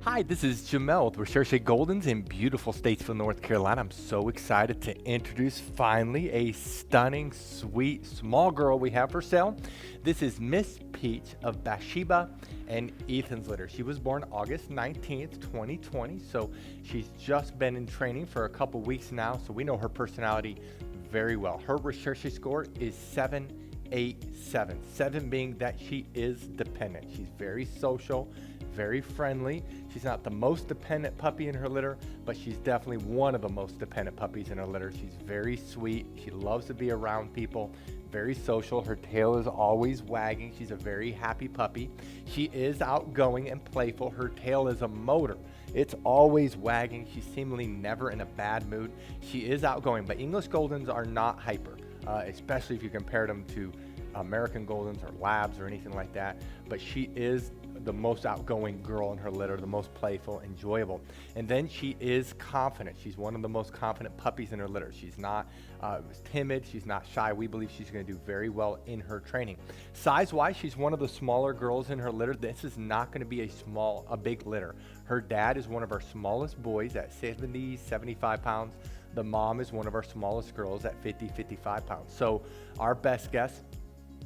Hi, this is Jamel with Recherche Goldens in beautiful Statesville, North Carolina. I'm so excited to introduce finally a stunning, sweet, small girl we have for sale. This is Miss Peach of Bathsheba and Ethan's litter. She was born August 19th, 2020, so she's just been in training for a couple weeks now, so we know her personality very well. Her Recherche score is 787. 7 being that she is dependent. She's very social, very friendly. She's not the most dependent puppy in her litter, but she's definitely one of the most dependent puppies in her litter. She's very sweet. She loves to be around people, very social. Her tail is always wagging. She's a very happy puppy. She is outgoing and playful. Her tail is a motor. It's always wagging. She's seemingly never in a bad mood. She is outgoing, but English Goldens are not hyper, especially if you compare them to American Goldens or Labs or anything like that. But she is the most outgoing girl in her litter, the most playful, enjoyable. And then she is confident. She's one of the most confident puppies in her litter. She's not timid. She's not shy. We believe she's going to do very well in her training. Size-wise, she's one of the smaller girls in her litter. This is not going to be a big litter. Her dad is one of our smallest boys at 70, 75 pounds. The mom is one of our smallest girls at 50, 55 pounds. So our best guess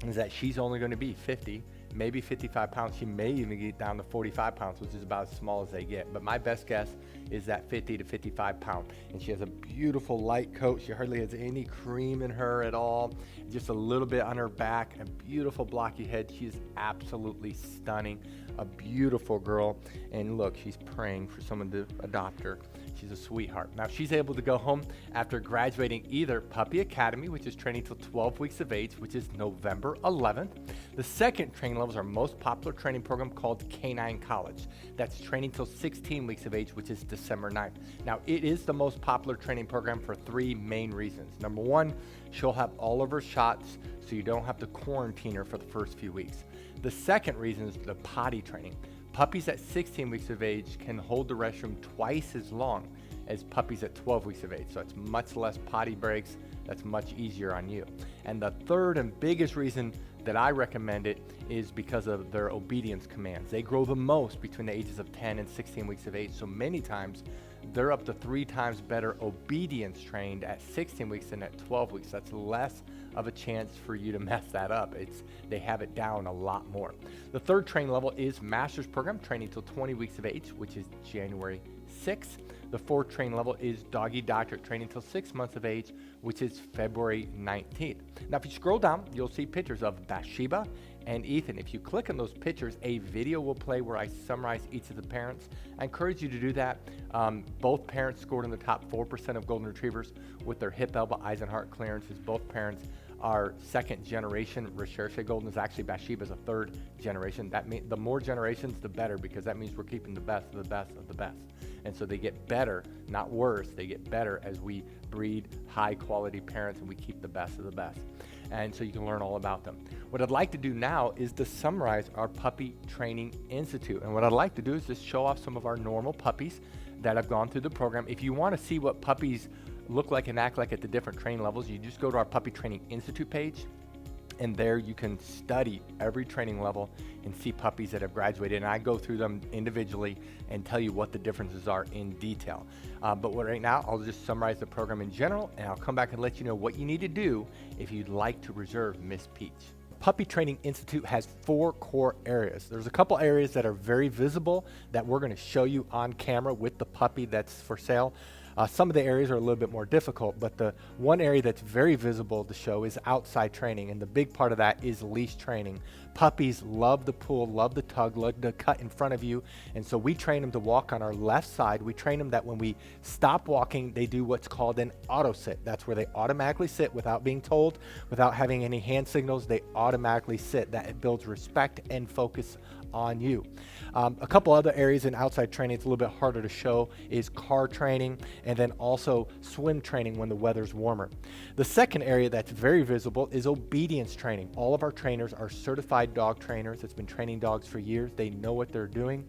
is that she's only going to be 50, maybe 55 pounds. She may even get down to 45 pounds, which is about as small as they get. But my best guess is that 50 to 55 pound. And she has a beautiful light coat. She hardly has any cream in her at all. Just a little bit on her back, a beautiful blocky head. She's absolutely stunning, a beautiful girl. And look, she's praying for someone to adopt her. She's a sweetheart. Now she's able to go home after graduating either Puppy Academy, which is training till 12 weeks of age, which is November 11th. The second training level is our most popular training program called Canine College. That's training till 16 weeks of age, which is December 9th. Now it is the most popular training program for 3 main reasons. Number 1, she'll have all of her shots, so you don't have to quarantine her for the first few weeks. The second reason is the potty training. Puppies at 16 weeks of age can hold the restroom twice as long as puppies at 12 weeks of age. So it's much less potty breaks. That's much easier on you. And the third and biggest reason that I recommend it is because of their obedience commands. They grow the most between the ages of 10 and 16 weeks of age. So many times they're up to 3 times better obedience trained at 16 weeks than at 12 weeks. That's less of a chance for you to mess that up. They have it down a lot more. The third training level is Master's Program, training till 20 weeks of age, which is January 6th. The fourth training level is Doggy Doctorate, training till 6 months of age, which is February 19th. Now, if you scroll down, you'll see pictures of Bathsheba and Ethan. If you click on those pictures, a video will play where I summarize each of the parents. I encourage you to do that. Both parents scored in the top 4% of Golden Retrievers with their hip, elbow, eyes, and heart clearances. Both parents are second generation Recherche Goldens. Actually, Bathsheba is a third generation. That means the more generations, the better, because that means we're keeping the best of the best of the best. And so they get better, not worse. They get better as we breed high quality parents and we keep the best of the best. And so you can learn all about them. What I'd like to do now is to summarize our Puppy Training Institute. And what I'd like to do is just show off some of our normal puppies that have gone through the program. If you want to see what puppies look like and act like at the different training levels, you just go to our Puppy Training Institute page, and there you can study every training level and see puppies that have graduated. And I go through them individually and tell you what the differences are in detail. But right now, I'll just summarize the program in general, and I'll come back and let you know what you need to do if you'd like to reserve Miss Peach. Puppy Training Institute has 4 core areas. There's a couple areas that are very visible that we're going to show you on camera with the puppy that's for sale. Some of the areas are a little bit more difficult, but the one area that's very visible to show is outside training, and the big part of that is leash training. Puppies love the pull, love the tug, love the cut in front of you, and so we train them to walk on our left side. We train them that when we stop walking, they do what's called an auto sit. That's where they automatically sit without being told, without having any hand signals. They automatically sit. That builds respect and focus on you. A couple other areas in outside training, it's a little bit harder to show, is car training, and then also swim training when the weather's warmer. The second area that's very visible is obedience training. All of our trainers are certified dog trainers that's been training dogs for years. They know what they're doing.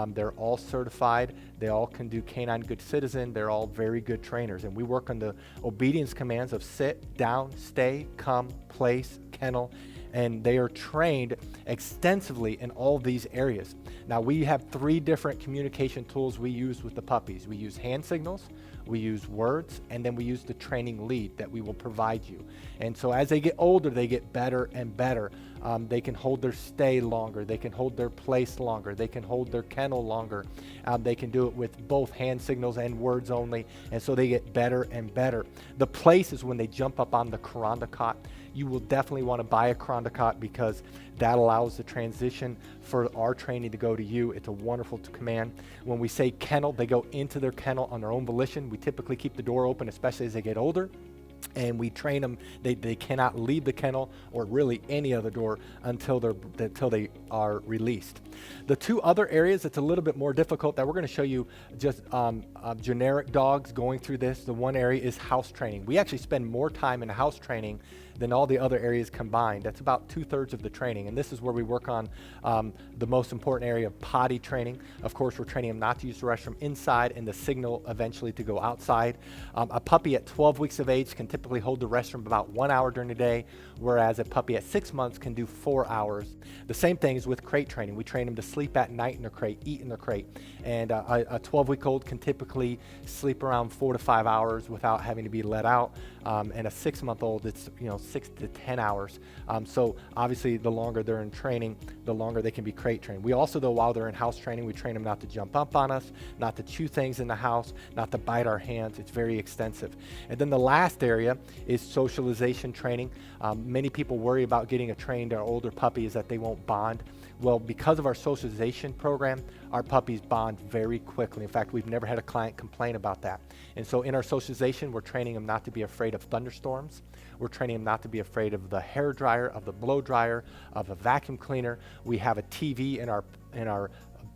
They're all certified. They all can do Canine Good Citizen. They're all very good trainers, and we work on the obedience commands of sit, down, stay, come, place, kennel, and they are trained extensively in all these areas. Now, we have 3 different communication tools we use with the puppies. We use hand signals, we use words, and then we use the training lead that we will provide you. And so as they get older, they get better and better. They can hold their stay longer, they can hold their place longer, they can hold their kennel longer. They can do it with both hand signals and words only, and so they get better and better. The place is when they jump up on the Kuranda cot. You will definitely want to buy a Kuranda cot because that allows the transition for our training to go to you. It's a wonderful command. When we say kennel, they go into their kennel on their own volition. We typically keep the door open, especially as they get older. And we train them, they cannot leave the kennel or really any other door until they are released. The 2 other areas that's a little bit more difficult that we're going to show you just generic dogs going through this. The one area is house training. We actually spend more time in house training than all the other areas combined. That's about 2/3 of the training, and this is where we work on the most important area of potty training. Of course, we're training them not to use the restroom inside and the signal eventually to go outside. A puppy at 12 weeks of age can typically hold the restroom about 1 hour during the day, whereas a puppy at 6 months can do 4 hours. The same thing is with crate training. We train them to sleep at night in their crate, eat in their crate, and a 12-week-old can typically sleep around 4 to 5 hours without having to be let out, and a 6-month-old, it's 6 to 10 hours. So obviously the longer they're in training, the longer they can be crate trained. We also, though, while they're in house training, we train them not to jump up on us, not to chew things in the house, not to bite our hands. It's very extensive. And then the last area is socialization training. Many people worry about getting a trained or older puppy is that they won't bond. Well, because of our socialization program, our puppies bond very quickly. In fact, we've never had a client complain about that. And so in our socialization, we're training them not to be afraid of thunderstorms. We're training them not to be afraid of the hair dryer, of the blow dryer, of a vacuum cleaner. We have a TV in our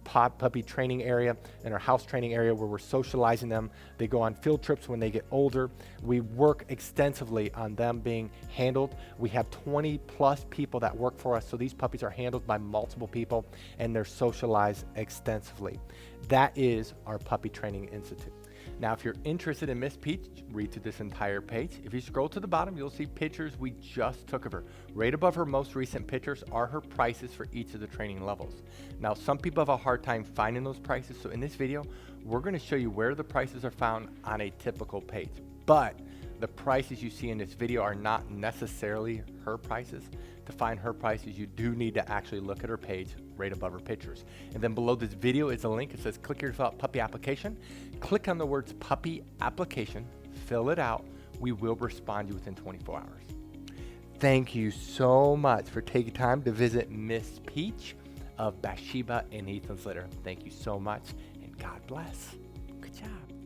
puppy training area, in our house training area, where we're socializing them. They go on field trips when they get older. We work extensively on them being handled. We have 20 plus people that work for us, so these puppies are handled by multiple people and they're socialized extensively. That is our Puppy Training Institute. Now, if you're interested in Miss Peach, read through this entire page. If you scroll to the bottom, you'll see pictures we just took of her. Right above her most recent pictures are her prices for each of the training levels. Now, some people have a hard time finding those prices, so in this video, we're going to show you where the prices are found on a typical page. But the prices you see in this video are not necessarily her prices. To find her prices, you do need to actually look at her page right above her pictures. And then below this video is a link. It says click here to fill out puppy application. Click on the words puppy application, fill it out. We will respond to you within 24 hours. Thank you so much for taking time to visit Miss Peach of Bathsheba and Ethan's litter. Thank you so much, and God bless. Good job.